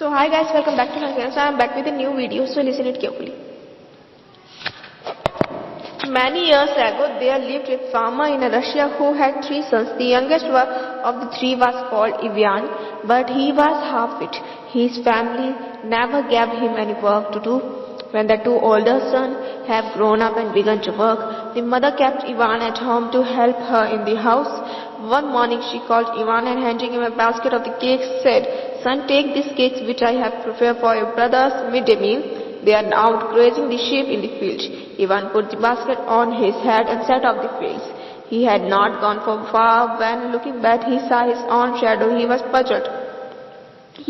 So hi guys, welcome back to my channel. So I am back with a new video, so listen it carefully. Many years ago, there lived a farmer in Russia who had three sons. The youngest of the three was called Ivan, but he was half-wit. His family never gave him any work to do. When the two older sons have grown up and begun to work, the mother kept Ivan at home to help her in the house. One morning she called Ivan and handing him a basket of the cakes said, "Son, take these cakes which I have prepared for your brother's midday meal. They are out grazing the sheep in the field." Ivan put the basket on his head and set off the fields. He had not gone far when, looking back, he saw his own shadow. He was puzzled.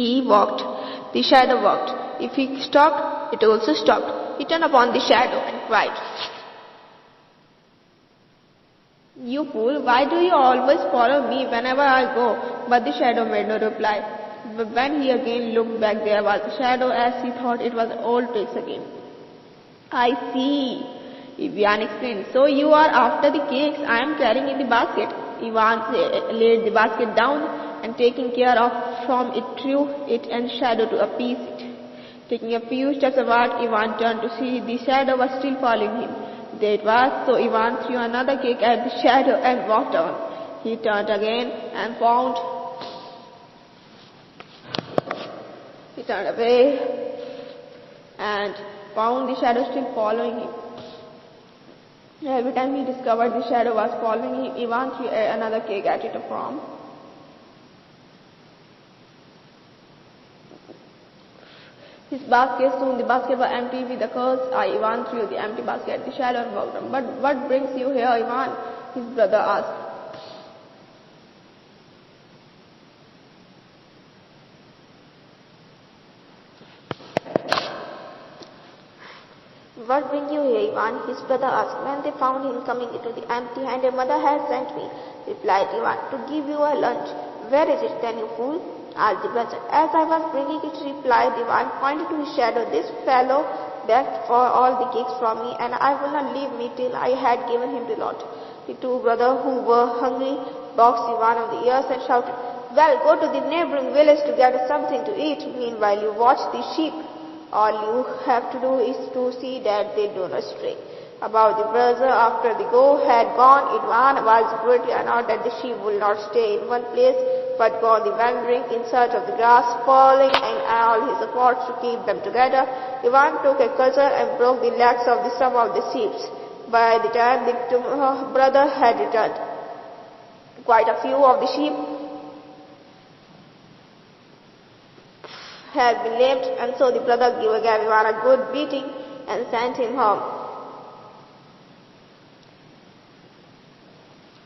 He walked. The shadow walked. If he stopped, it also stopped. He turned upon the shadow and cried, "You fool, why do you always follow me whenever I go?" But the shadow made no reply. But when he again looked back, there was the shadow, as he thought it was old tricks again. "I see," Ivan explained. "So you are after the cakes I am carrying in the basket." Ivan laid the basket down and, taking care of from it, threw it and shadow to appease it. Taking a few steps apart, Ivan turned to see the shadow was still following him. There it was, so Ivan threw another cake at the shadow and walked on. He turned again and He turned away and found the shadow still following him. Every time he discovered the shadow was following him, Ivan threw another cake at it from. His basket, soon the basket was empty. With a curse, Ivan threw the empty basket at the shadow and walked on. "But what brings you here, Ivan?" his brother asked. "What brings you here, Ivan?" his brother asked. "When they found him coming into the empty-handed, mother had sent me," replied Ivan, "to give you a lunch." "Where is it then, you fool?" asked the brother. "As I was bringing it," replied Ivan, pointing to his shadow, "this fellow begged for all the cakes from me, and I would not leave me till I had given him the lot." The two brothers, who were hungry, boxed Ivan on the ears and shouted, "Well, go to the neighboring village to get something to eat. Meanwhile, you watch the sheep. All you have to do is to see that they do not stray." About the brother, after the goat had gone, Ivan was greatly annoyed that the sheep would not stay in one place, but go on the wandering in search of the grass, falling in all his efforts to keep them together. Ivan took a cudgel and broke the legs of some of the sheep. By the time the brother had returned, quite a few of the sheep had been lamed, and so the brother gave Ivan a good beating and sent him home.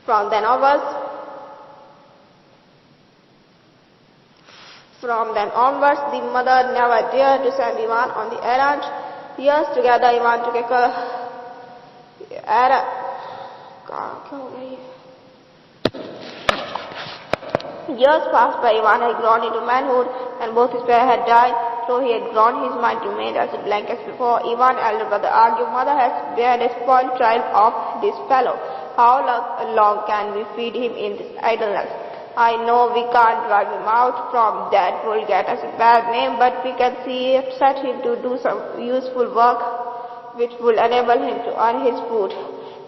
From then onwards, the mother never dared to send Ivan on the errand. Years together, Ivan took Years passed by. Ivan had grown into manhood, and both his parents had died. Though he had grown, his mind remained as blank as before. Ivan's elder brother argued, "Mother has beared a spoiled child of this fellow. How long can we feed him in this idleness? I know we can't drive him out, from that will get us a bad name, but we can set him to do some useful work which will enable him to earn his food."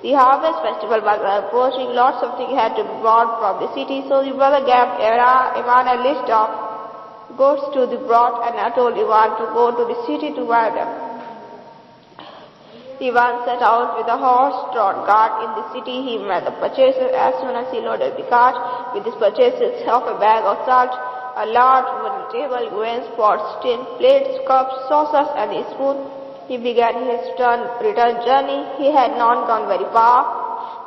The harvest festival was approaching. Lots of things had to be brought from the city, so the brother gave Ivan a list of goods to be brought and told Ivan to go to the city to buy them. Ivan set out with a horse-drawn cart. In the city, he met the purchaser. As soon as he loaded the cart with his purchases of a bag of salt, a large wooden table, grains, pots, tin plates, cups, saucers, and a spoon, he began his return journey. He had not gone very far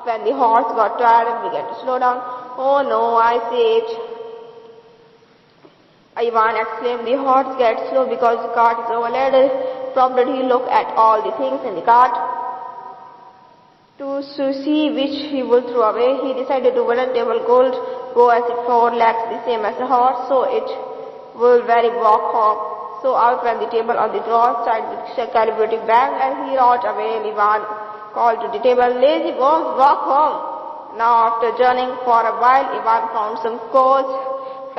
when the horse got tired and began to slow down. "Oh no, I say it," Ivan exclaimed. "The horse gets slow because the cart is overloaded." Prompted, he looked at all the things in the cart to see which he would throw away. He decided to wooden table gold go as it 4 legs, the same as a horse, so it will very walk home. So out went the table on the drawer side with a calibrating bang, and he rode away. Ivan called to the table, "Lazy bones, walk home." Now, after journeying for a while, Ivan found some coals,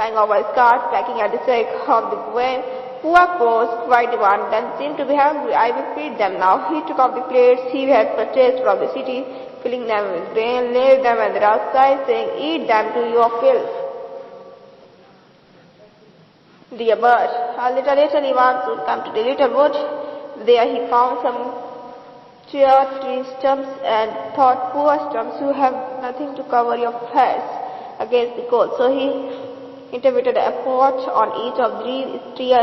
flying over his cart, pecking at the sack of the grain. Poor crows, cried Ivan, then seemed to be hungry. I will feed them now. He took up the plates he had purchased from the city, filling them with grain, laid them on the outside, saying, eat them to your fill. Dear bird, a little later Ivan soon came to the little wood. There he found some tree stumps and thought, poor stumps, you have nothing to cover your heads against the cold. So he interpreted a pot on each of these tree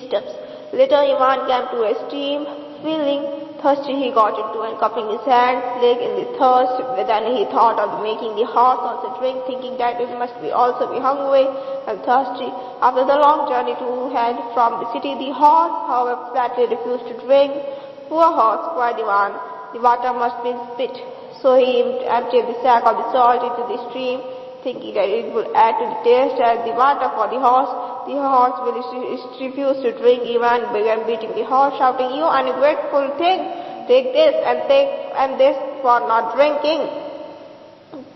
stumps. Later Ivan came to a stream, feeling thirsty he got into and cupping his hands, leg in the thirst. Then he thought of making the horse also drink, thinking that it must also be hungry and thirsty. After the long journey to and from the city, the horse, however, flatly refused to drink. Poor horse, cried Ivan, the water must be spit. So he emptied the sack of the salt into the stream, thinking that it would add to the taste and the water for the horse. The horse refused to drink. Ivan began beating the horse, shouting, you ungrateful thing, take this and this for not drinking,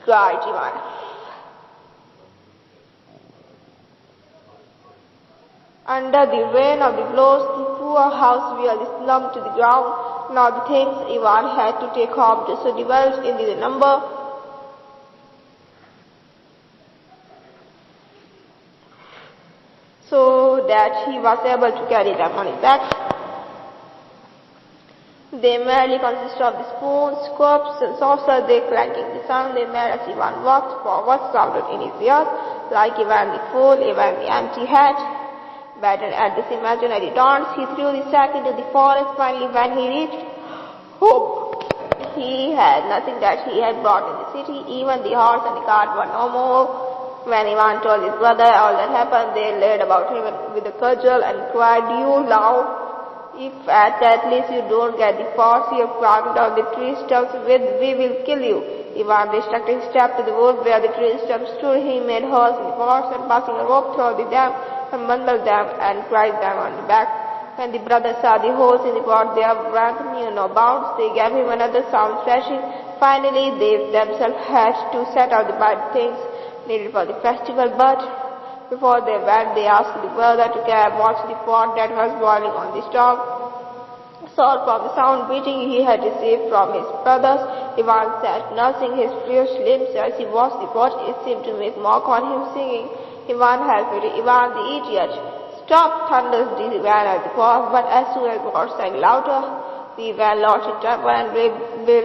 cried Ivan. Under the rain of the blows, the poor house really slumped to the ground. Now the things Ivan had to take home so divulged into the number so that he was able to carry them on his back. They merely consist of the spoons, cups, and saucers. They clanking the sound they made as Ivan walked forward, sounded in his ears, like Ivan the fool, Ivan the empty hat. Battered at this imaginary taunts, he threw the sack into the forest. Finally, when he reached home, he had nothing that he had brought in the city. Even the horse and the cart were no more. When Ivan told his brother all that happened, they laid about him with a cudgel and cried, you now, if at least you don't get the force you have climbed down the tree stumps with, we will kill you. Ivan restricted his step to the wood where the tree stumps stood. He made holes in the forest and passing a rope through them and bundled them and cried them on the back. When the brothers saw the holes in the pot, their wrath knew no bounds. They gave him another sound thrashing. Finally, they themselves had to set out the bad things needed for the festival, but before they went, they asked the brother to watch the pot that was boiling on the stove. So from the sound beating he had received from his brothers, Ivan sat nursing his fierce limbs as he watched the pot. It seemed to make mock on him, singing, Ivan helped it, Ivan the idiot. Stop, thunders the Ivan at the pot, but as soon as the pot sang louder, the Ivan lost his temper and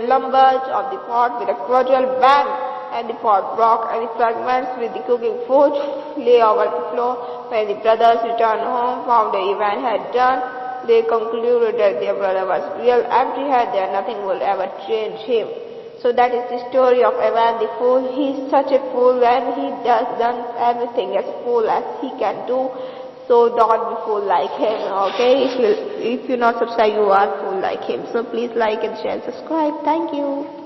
lumbered of the pot with a cordial bang, and the pot broke, and the fragments with the cooking food lay over the floor. When the brothers returned home, found that Ivan had done, they concluded that their brother was real empty-head, that nothing would ever change him. So that is the story of Ivan the fool. He is such a fool when he does done everything as fool as he can do. So don't be fool like him, okay? If you're not subscribed, you are fool like him. So please like and share and subscribe. Thank you.